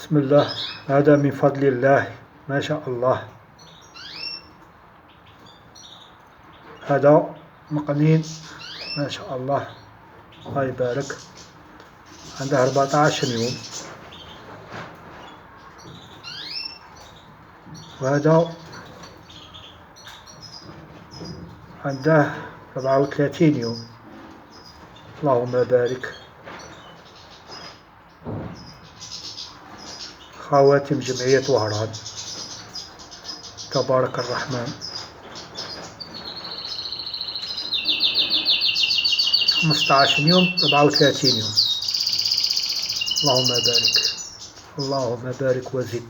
بسم الله، هذا من فضل الله ما شاء الله. هذا مقنين ما شاء الله، الله يبارك. عنده 14 يوم. وهذا عنده 34 يوم. اللهم بارك. خواتم جمعية بوهران، تبارك الرحمن. 15 يوم 34 يوم. اللهم بارك، اللهم بارك وزد.